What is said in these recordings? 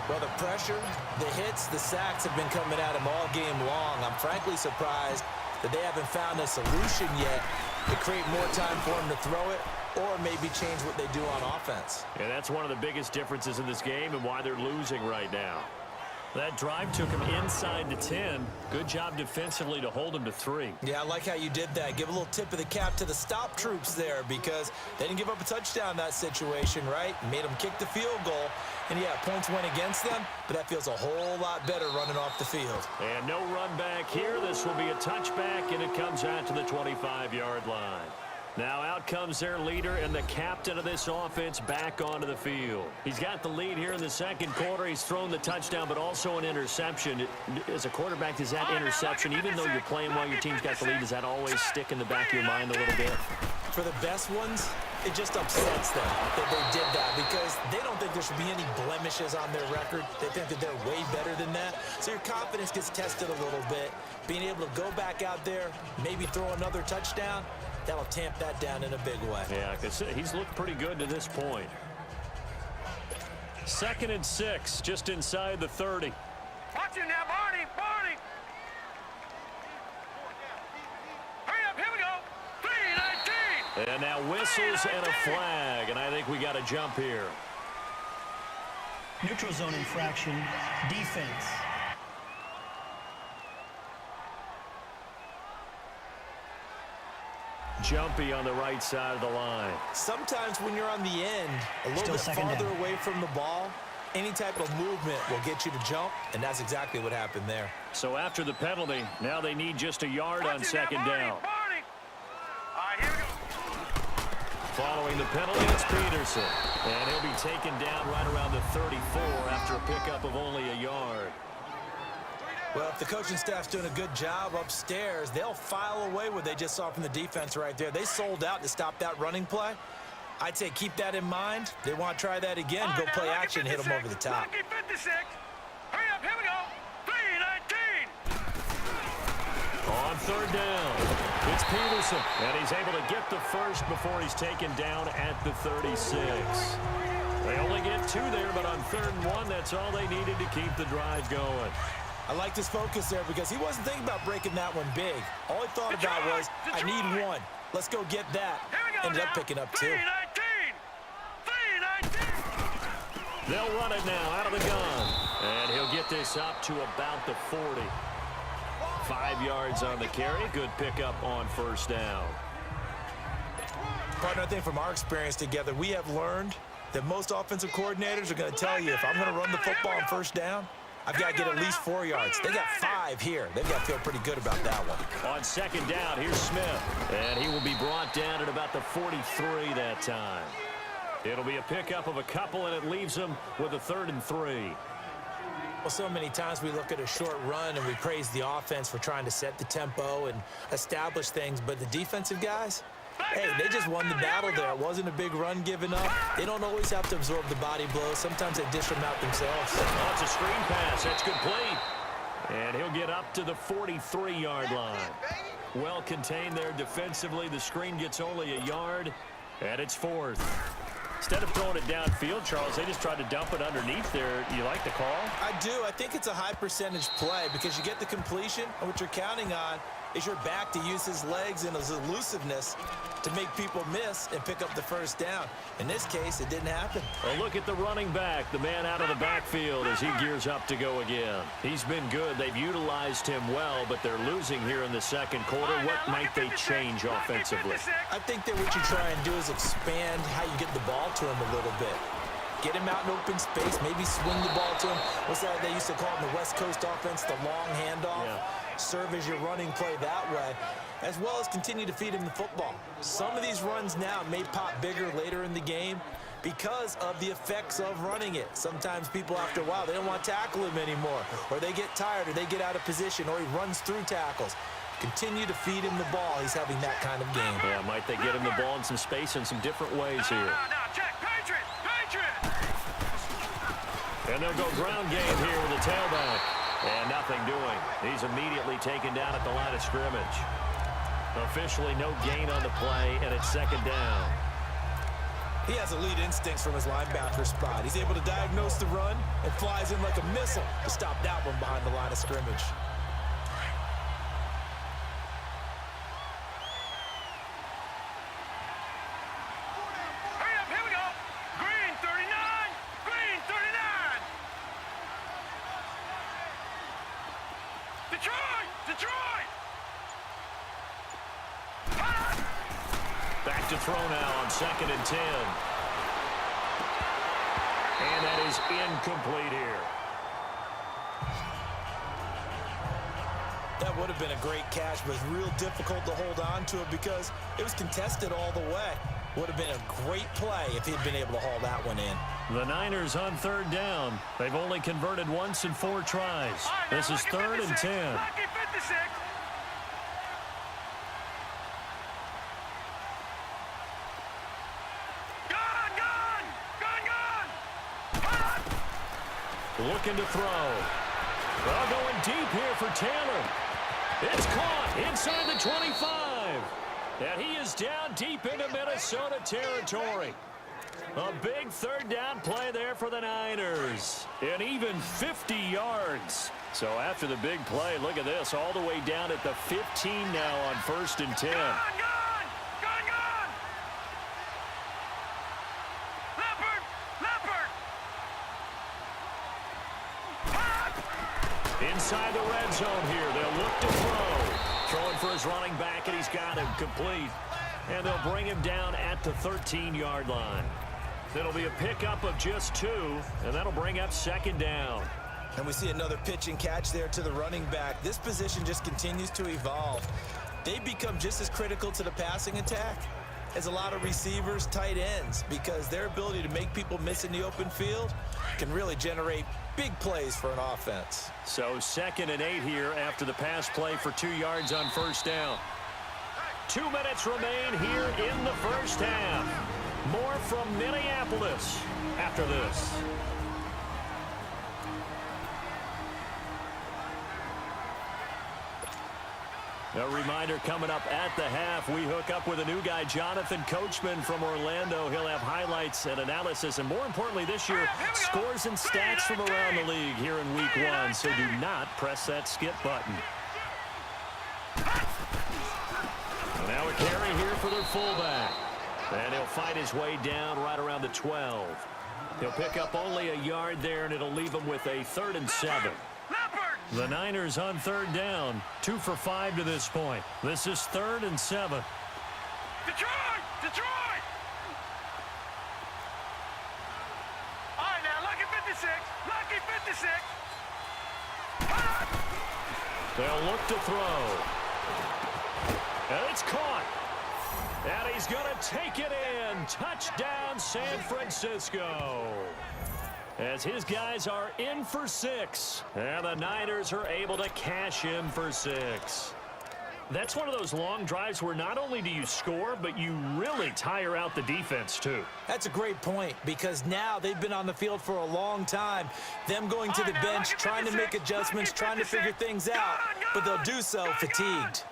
Well, the pressure, the hits, the sacks have been coming at him all game long. I'm frankly surprised that they haven't found a solution yet to create more time for him to throw it or maybe change what they do on offense. And that's one of the biggest differences in this game and why they're losing right now. That drive took him inside the 10. Good job defensively to hold him to 3. Yeah, I like how you did that. Give a little tip of the cap to the stop troops there because they didn't give up a touchdown in that situation, right? Made them kick the field goal. And, yeah, points went against them, but that feels a whole lot better running off the field. And no run back here. This will be a touchback, and it comes out to the 25-yard line. Now out comes their leader and the captain of this offense back onto the field. He's got the lead here in the second quarter. He's thrown the touchdown, but also an interception. As a quarterback, does that interception, even though you're playing while your team's got the lead, does that always stick in the back of your mind a little bit? For the best ones, it just upsets them that they did that because they don't think there should be any blemishes on their record. They think that they're way better than that. So your confidence gets tested a little bit. Being able to go back out there, maybe throw another touchdown, that'll tamp that down in a big way. Yeah, because he's looked pretty good to this point. 2nd and 6, just inside the 30. Watch him now, Barney, Barney. Hurry up, here we go. 3-19. And now whistles and a flag, and I think we got a jump here. Neutral zone infraction, defense. Jumpy on the right side of the line. Sometimes when you're on the end, a little bit farther away from the ball, any type of movement will get you to jump, and that's exactly what happened there. So after the penalty, now they need just a yard on second down. Following the penalty, it's Peterson. And he'll be taken down right around the 34 after a pickup of only a yard. Well, if the coaching staff's doing a good job upstairs, they'll file away what they just saw from the defense right there. They sold out to stop that running play. I'd say keep that in mind. They want to try that again, go play action, hit them over the top. Hurry up, here we go. 3-19. On third down, it's Peterson, and he's able to get the first before he's taken down at the 36. They only get 2 there, but on 3rd and 1, that's all they needed to keep the drive going. I like this focus there because he wasn't thinking about breaking that one big. All he thought about was, I need 1. Let's go get that. Ended up picking up 2. 3-19. They'll run it now out of the gun. And he'll get this up to about the 40. 5 yards on the carry. Good pickup on first down. Partner, I think from our experience together, we have learned that most offensive coordinators are going to tell you, if I'm going to run the football on first down, I've got to get at least 4 yards. They got 5 here. They've got to feel pretty good about that one. On second down, here's Smith. And he will be brought down at about the 43 that time. It'll be a pickup of a couple, and it leaves them with a 3rd and 3. Well, so many times we look at a short run and we praise the offense for trying to set the tempo and establish things. But the defensive guys, hey, they just won the battle there. It wasn't a big run given up. They don't always have to absorb the body blows. Sometimes they dish them out themselves. Oh, it's a screen pass. That's complete. And he'll get up to the 43-yard line. Well contained there defensively. The screen gets only a yard, and it's 4th. Instead of throwing it downfield, Charles, they just tried to dump it underneath there. You like the call? I do. I think it's a high percentage play because you get the completion, and what you're counting on is your back to use his legs and his elusiveness to make people miss and pick up the first down. In this case, it didn't happen. Well, look at the running back, the man out of the backfield as he gears up to go again. He's been good. They've utilized him well, but they're losing here in the second quarter. What might they change offensively? I think that what you try and do is expand how you get the ball to him a little bit. Get him out in open space, maybe swing the ball to him. What's that they used to call in the West Coast offense, the long handoff? Yeah. Serve as your running play that way, as well as continue to feed him the football. Some of these runs now may pop bigger later in the game because of the effects of running it. Sometimes people, after a while, they don't want to tackle him anymore, or they get tired, or they get out of position, or he runs through tackles. Continue to feed him the ball. He's having that kind of game. Yeah, might they get him the ball in some space in some different ways here. Now, check, Patriot. And they'll go ground game here with the tailback. And nothing doing. He's immediately taken down at the line of scrimmage. Officially no gain on the play, and it's second down. He has elite instincts from his linebacker spot. He's able to diagnose the run and flies in like a missile to stop that one behind the line of scrimmage. Hurry up, here we go. Green 39, green 39. Detroit, Detroit. Back to throw now on 2nd and 10. And that is incomplete here. That would have been a great catch, but it's real difficult to hold on to it because it was contested all the way. Would have been a great play if he'd been able to haul that one in. The Niners on 3rd down. They've only converted once in 4 tries. This is 3rd and 10. Lucky 56. Looking to throw. Well, going deep here for Taylor. It's caught inside the 25. And he is down deep into Minnesota territory. A big 3rd down play there for the Niners. And even 50 yards. So after the big play, look at this. All the way down at the 15 now on 1st and 10. Inside the red zone here. They'll look to throw. Throwing for his running back, and he's got him complete. And they'll bring him down at the 13-yard line. It'll be a pickup of just 2, and that'll bring up 2nd down. And we see another pitch and catch there to the running back. This position just continues to evolve. They become just as critical to the passing attack as a lot of receivers, tight ends, because their ability to make people miss in the open field can really generate big plays for an offense. So 2nd and 8 here after the pass play for 2 yards on 1st down. 2 minutes remain here in the 1st half. More from Minneapolis after this. A reminder coming up at the half, we hook up with a new guy, Jonathan Coachman from Orlando. He'll have highlights and analysis, and more importantly this year, scores and stats from around the league here in week 1, so do not press that skip button. And now a carry here for their fullback. And he'll fight his way down right around the 12. He'll pick up only a yard there, and it'll leave him with a 3rd and 7. The Niners on 3rd down, 2 for 5 to this point. This is 3rd and 7. Detroit! Detroit! All right, now, lucky 56. Lucky 56. They'll look to throw. And it's caught. And he's going to take it in. Touchdown, San Francisco. As his guys are in for 6. And the Niners are able to cash in for 6. That's one of those long drives where not only do you score, but you really tire out the defense, too. That's a great point, because now they've been on the field for a long time. Them going to the bench, trying to make adjustments, trying to figure things out, but they'll do so fatigued.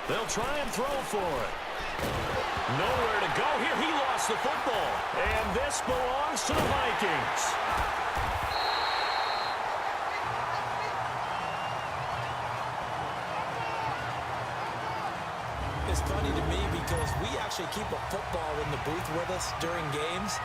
They'll try and throw for it. Nowhere to go here. He lost the football. And this belongs to the Vikings. It's funny to me because we actually keep a football in the booth with us during games.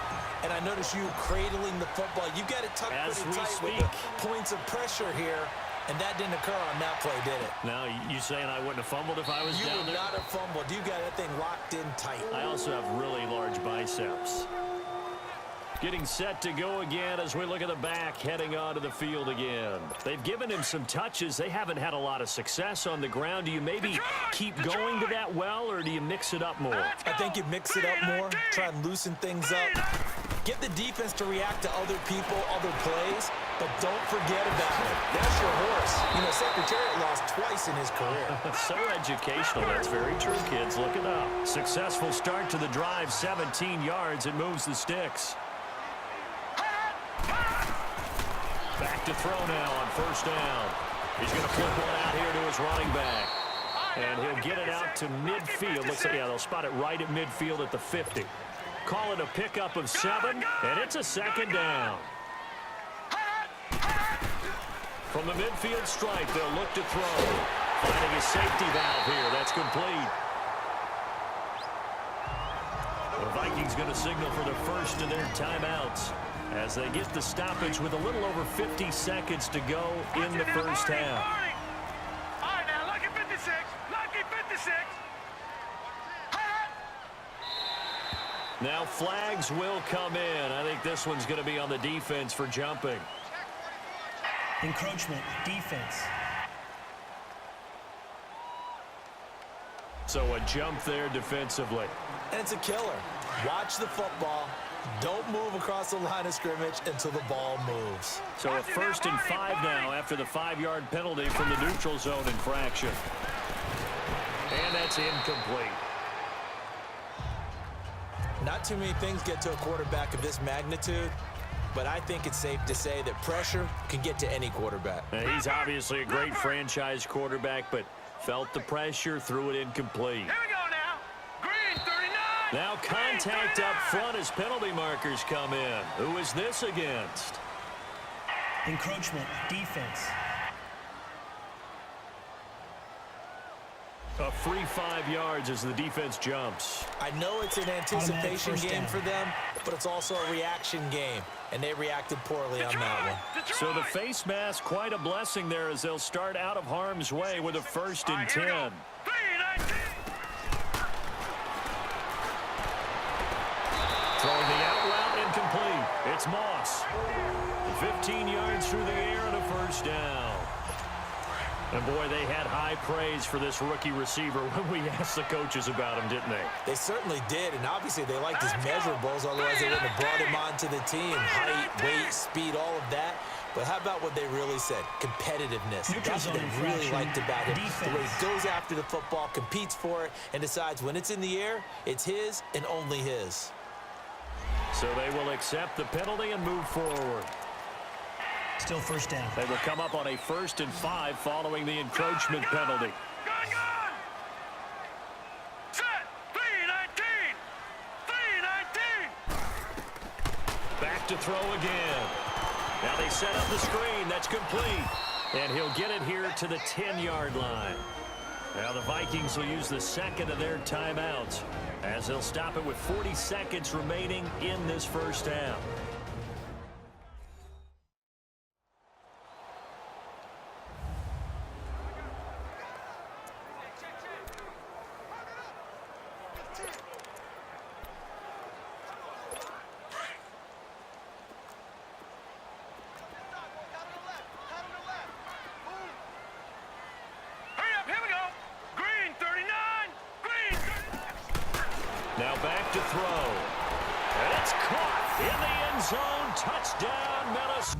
And I notice you cradling the football. You got it tucked pretty tight with the points of pressure here. And that didn't occur on that play, did it? Now, you saying I wouldn't have fumbled if I was down there? You would not have fumbled. You got that thing locked in tight. I also have really large biceps. Getting set to go again as we look at the back, heading onto the field again. They've given him some touches. They haven't had a lot of success on the ground. Do you maybe keep going to that well, or do you mix it up more? I think you mix it up more, try and loosen things up. Get the defense to react to other people, other plays, but don't forget about it. That's your horse. You know, Secretariat lost twice in his career. So educational. That's very true, kids. Look it up. Successful start to the drive, 17 yards. It moves the sticks. Back to throw now on 1st down. He's going to flip one out here to his running back. And he'll get it out to midfield. Looks like, yeah, they'll spot it right at midfield at the 50. Call it a pickup of 7, and it's a second down. From the midfield stripe, they'll look to throw. Finding a safety valve here. That's complete. The Vikings going to signal for the first of their timeouts as they get the stoppage with a little over 50 seconds to go in the first half. All right, now, lucky 56. Lucky 56. Now flags will come in. I think this one's going to be on the defense for jumping. Encroachment, defense. So a jump there defensively. And it's a killer. Watch the football. Don't move across the line of scrimmage until the ball moves. So a 1st and 5 now after the 5-yard penalty from the neutral zone infraction. And that's incomplete. Not too many things get to a quarterback of this magnitude, but I think it's safe to say that pressure can get to any quarterback. He's obviously a great franchise quarterback, but felt the pressure, threw it incomplete. Here we go now. Green 39. Now contact up front as penalty markers come in. Who is this against? Encroachment, defense. A free 5 yards as the defense jumps. I know it's an anticipation game for them, but it's also a reaction game, and they reacted poorly on that one. So the face mask, quite a blessing there as they'll start out of harm's way with a 1st and 10. 3-19. Throwing the out route incomplete. It's Moss. 15 yards through the air and a 1st down. And, boy, they had high praise for this rookie receiver when we asked the coaches about him, didn't they? They certainly did, and obviously they liked his measurables, otherwise they wouldn't have brought him onto the team. Height, weight, speed, all of that. But how about what they really said? Competitiveness. That's what they really liked about him. The way he goes after the football, competes for it, and decides when it's in the air, it's his and only his. So they will accept the penalty and move forward. Still 1st down. They will come up on a 1st and 5 following the encroachment penalty. Gun. Set. 3-19. 3-19. Back to throw again. Now they set up the screen. That's complete. And he'll get it here to the 10-yard line. Now the Vikings will use the 2nd of their timeouts as they'll stop it with 40 seconds remaining in this first half. Now back to throw. And it's caught in the end zone. Touchdown, Minnesota.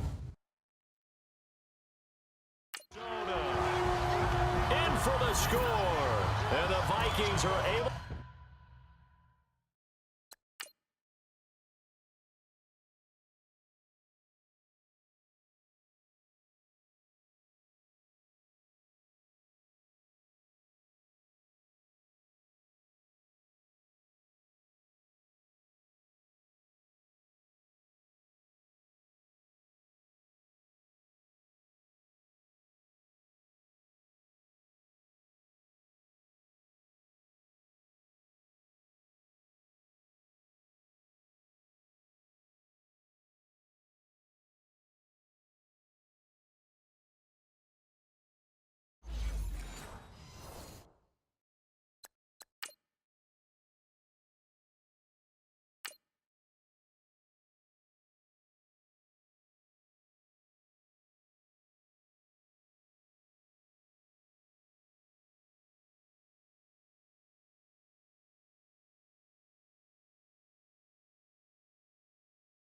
In for the score. And the Vikings are able